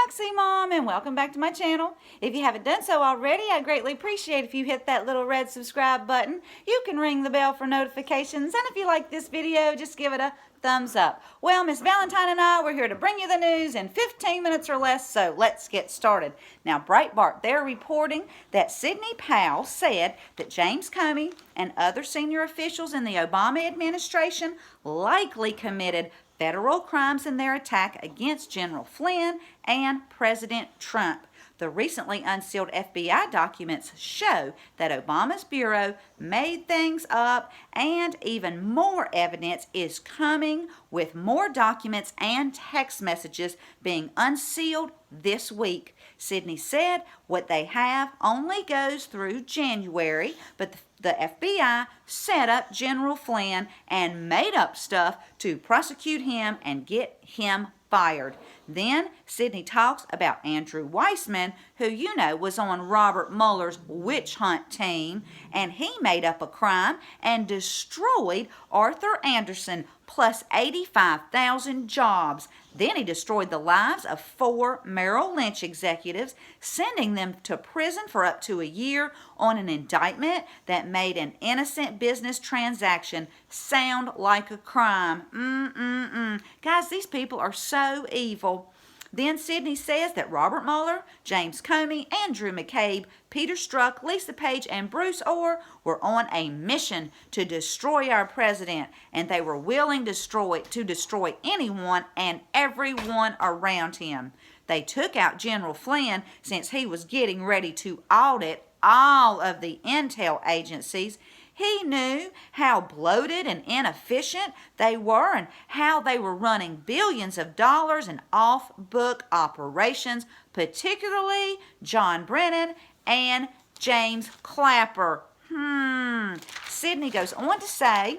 Roxy, Mom, and welcome back to my channel. If you haven't done so already, I'd greatly appreciate if you hit that little red subscribe button. You can ring the bell for notifications, and if you like this video, just give it a thumbs up. Well, Miss Valentine and I, we're here to bring you the news in 15 minutes or less, so let's get started. Now, Breitbart, they're reporting that Sidney Powell said that James Comey and other senior officials in the Obama administration likely committed federal crimes in their attack against General Flynn and President Trump. The recently unsealed FBI documents show that Obama's bureau made things up, and even more evidence is coming, with more documents and text messages being unsealed this week. Sidney said what they have only goes through January, but the FBI set up General Flynn and made up stuff to prosecute him and get him fired. Then Sidney talks about Andrew Weissman, who you know was on Robert Mueller's witch hunt team, and he made up a crime and destroyed Arthur Anderson plus 85,000 jobs. Then he destroyed the lives of 4 Merrill Lynch executives, sending them to prison for up to a year on an indictment that made an innocent business transaction sound like a crime. Guys, these people are so evil. Then Sidney says that Robert Mueller, James Comey, Andrew McCabe, Peter Strzok, Lisa Page, and Bruce Orr were on a mission to destroy our president, and they were willing to destroy anyone and everyone around him. They took out General Flynn since he was getting ready to audit all of the intel agencies. He knew how bloated and inefficient they were and how they were running billions of dollars in off-book operations, particularly John Brennan and James Clapper. Sidney goes on to say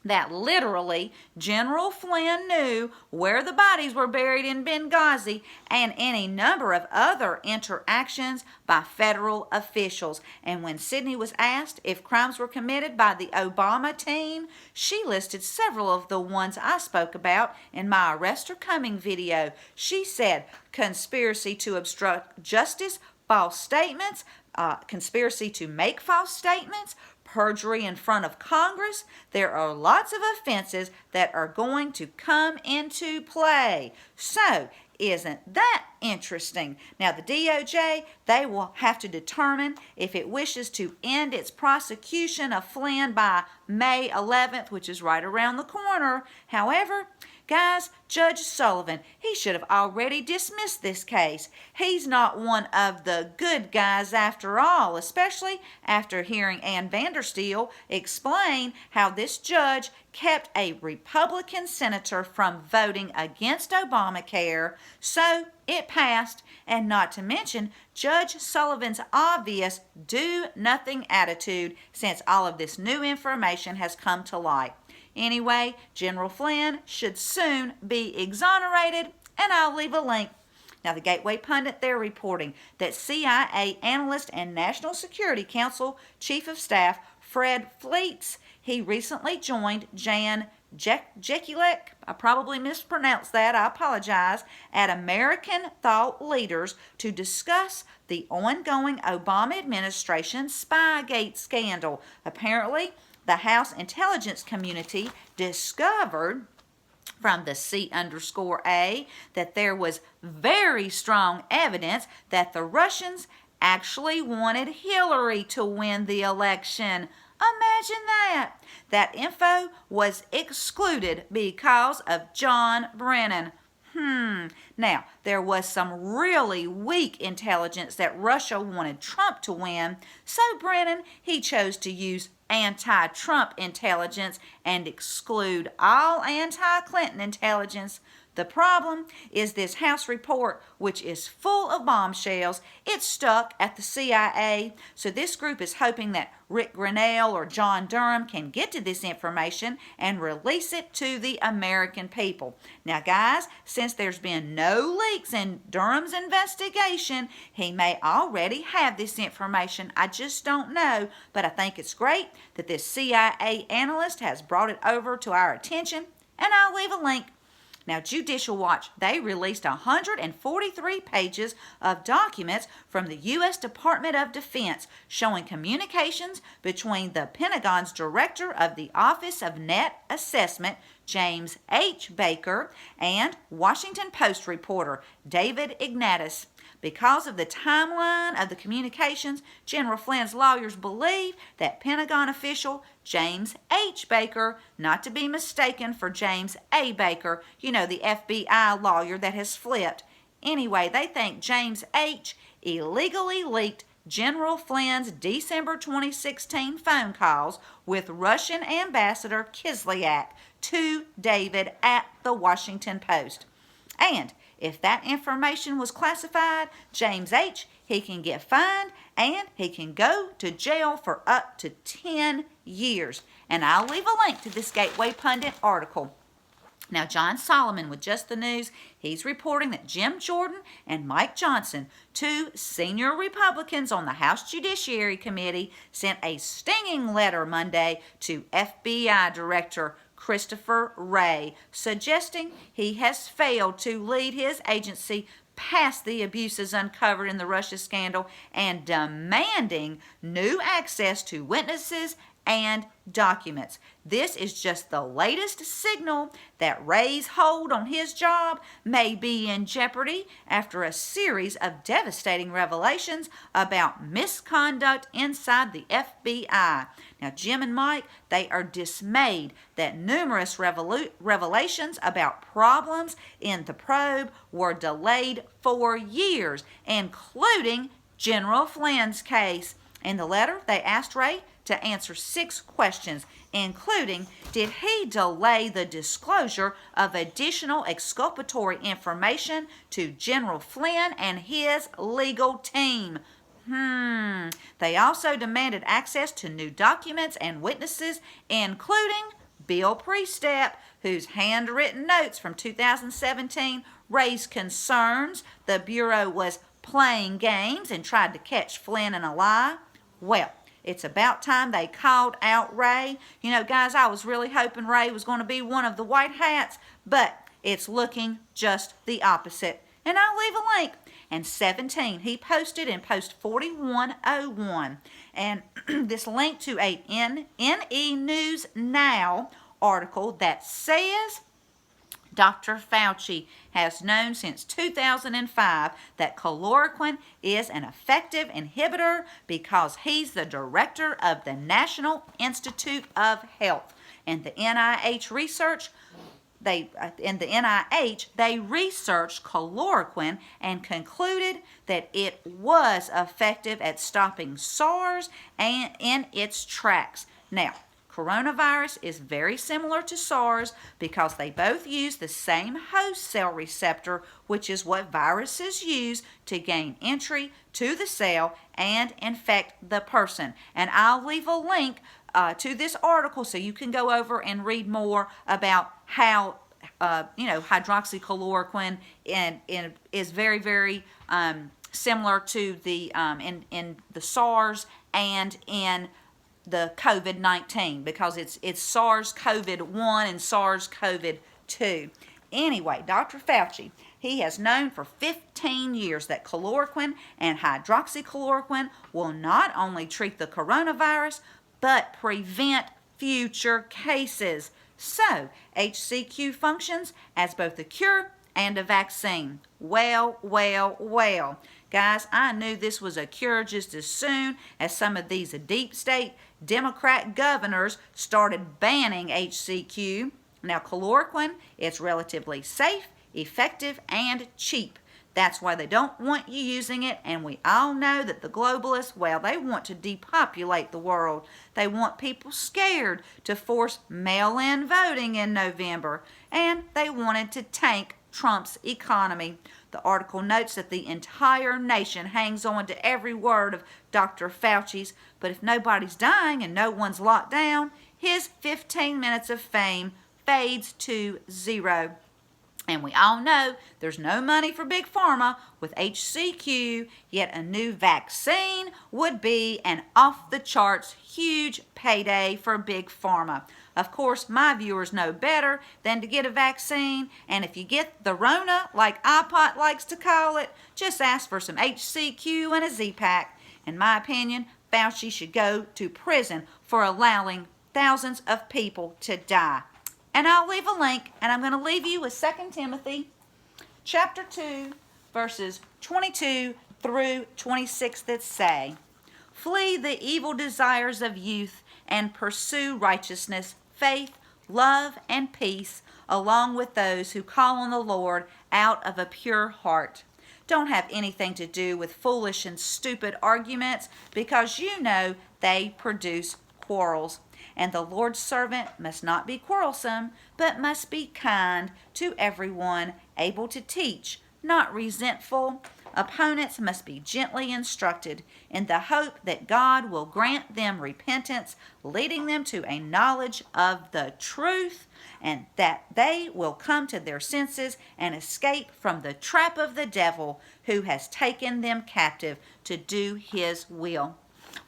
that literally General Flynn knew where the bodies were buried in Benghazi and any number of other interactions by federal officials. And when Sidney was asked if crimes were committed by the Obama team, she listed several of the ones I spoke about in my Arrest Her Coming video. She said conspiracy to obstruct justice, false statements, conspiracy to make false statements, perjury in front of Congress. There are lots of offenses that are going to come into play. So, isn't that interesting? Now, the DOJ, they will have to determine if it wishes to end its prosecution of Flynn by May 11th, which is right around the corner. However, guys, Judge Sullivan, he should have already dismissed this case. He's not one of the good guys after all, especially after hearing Ann Vandersteel explain how this judge kept a Republican senator from voting against Obamacare, so it passed, and not to mention Judge Sullivan's obvious do-nothing attitude since all of this new information has come to light. Anyway, General Flynn should soon be exonerated, and I'll leave a link. Now, the Gateway Pundit, they're reporting that CIA analyst and National Security Council Chief of Staff Fred Fleets, he recently joined Jan Jekulek, I probably mispronounced that, I apologize, at American Thought Leaders to discuss the ongoing Obama administration Spygate scandal. Apparently, the House intelligence community discovered from the C_A that there was very strong evidence that the Russians actually wanted Hillary to win the election. Imagine that. That info was excluded because of John Brennan. Now, there was some really weak intelligence that Russia wanted Trump to win, so Brennan, he chose to use anti-Trump intelligence and exclude all anti-Clinton intelligence. The problem is this House report, which is full of bombshells, it's stuck at the CIA. So this group is hoping that Rick Grenell or John Durham can get to this information and release it to the American people. Now, guys, since there's been no leaks in Durham's investigation, he may already have this information. I just don't know, but I think it's great that this CIA analyst has brought it over to our attention, and I'll leave a link. Now, Judicial Watch, they released 143 pages of documents from the U.S. Department of Defense showing communications between the Pentagon's director of the Office of Net Assessment, James H. Baker, and Washington Post reporter David Ignatius. Because of the timeline of the communications, General Flynn's lawyers believe that Pentagon official James H. Baker, not to be mistaken for James A. Baker, you know, the FBI lawyer that has flipped. Anyway, they think James H. illegally leaked General Flynn's December 2016 phone calls with Russian Ambassador Kislyak to David at the Washington Post. And if that information was classified, James H., he can get fined and he can go to jail for up to 10 years. And I'll leave a link to this Gateway Pundit article. Now, John Solomon with Just the News, he's reporting that Jim Jordan and Mike Johnson, two senior Republicans on the House Judiciary Committee, sent a stinging letter Monday to FBI Director Christopher Wray, suggesting he has failed to lead his agency past the abuses uncovered in the Russia scandal and demanding new access to witnesses and documents. This is just the latest signal that Wray's hold on his job may be in jeopardy after a series of devastating revelations about misconduct inside the FBI. Now, Jim and Mike, they are dismayed that numerous revelations about problems in the probe were delayed for years, including General Flynn's case. In the letter, they asked Wray to answer 6 questions, including, did he delay the disclosure of additional exculpatory information to General Flynn and his legal team? They also demanded access to new documents and witnesses, including Bill Priestap, whose handwritten notes from 2017 raised concerns the Bureau was playing games and tried to catch Flynn in a lie. Well, it's about time they called out Wray. You know, guys, I was really hoping Wray was going to be one of the white hats, but it's looking just the opposite. And I'll leave a link. And 17, he posted in post 4101. And this link to a NE News Now article that says Dr. Fauci has known since 2005 that chloroquine is an effective inhibitor because he's the director of the National Institute of Health. And the NIH research, they researched chloroquine and concluded that it was effective at stopping SARS and in its tracks. Now, coronavirus is very similar to SARS because they both use the same host cell receptor, which is what viruses use to gain entry to the cell and infect the person. And I'll leave a link to this article so you can go over and read more about how hydroxychloroquine is very, very similar to the in the SARS and in the COVID-19 because it's SARS-CoV-1 and SARS-CoV-2. Anyway, Dr. Fauci, he has known for 15 years that chloroquine and hydroxychloroquine will not only treat the coronavirus, but prevent future cases. So, HCQ functions as both a cure and a vaccine. Well. Guys, I knew this was a cure just as soon as some of these deep state Democrat governors started banning HCQ. Now, chloroquine is relatively safe, effective, and cheap. That's why they don't want you using it, and we all know that the globalists, well, they want to depopulate the world. They want people scared to force mail-in voting in November, and they wanted to tank Trump's economy. The article notes that the entire nation hangs on to every word of Dr. Fauci's, but if nobody's dying and no one's locked down, his 15 minutes of fame fades to zero. And we all know there's no money for Big Pharma with HCQ, yet a new vaccine would be an off-the-charts huge payday for Big Pharma. Of course, my viewers know better than to get a vaccine, and if you get the Rona, like iPot likes to call it, just ask for some HCQ and a Z-Pack. In my opinion, Fauci should go to prison for allowing thousands of people to die. And I'll leave a link, and I'm going to leave you with 2 Timothy chapter 2, verses 22 through 26 that say, "Flee the evil desires of youth and pursue righteousness, faith, love, and peace, along with those who call on the Lord out of a pure heart. Don't have anything to do with foolish and stupid arguments, because you know they produce quarrels. And the Lord's servant must not be quarrelsome, but must be kind to everyone, able to teach, not resentful. Opponents must be gently instructed, in the hope that God will grant them repentance, leading them to a knowledge of the truth, and that they will come to their senses and escape from the trap of the devil, who has taken them captive to do his will."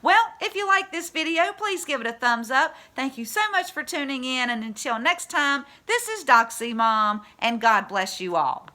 Well, if you like this video, please give it a thumbs up. Thank you so much for tuning in, and until next time, this is Doxy Mom, and God bless you all.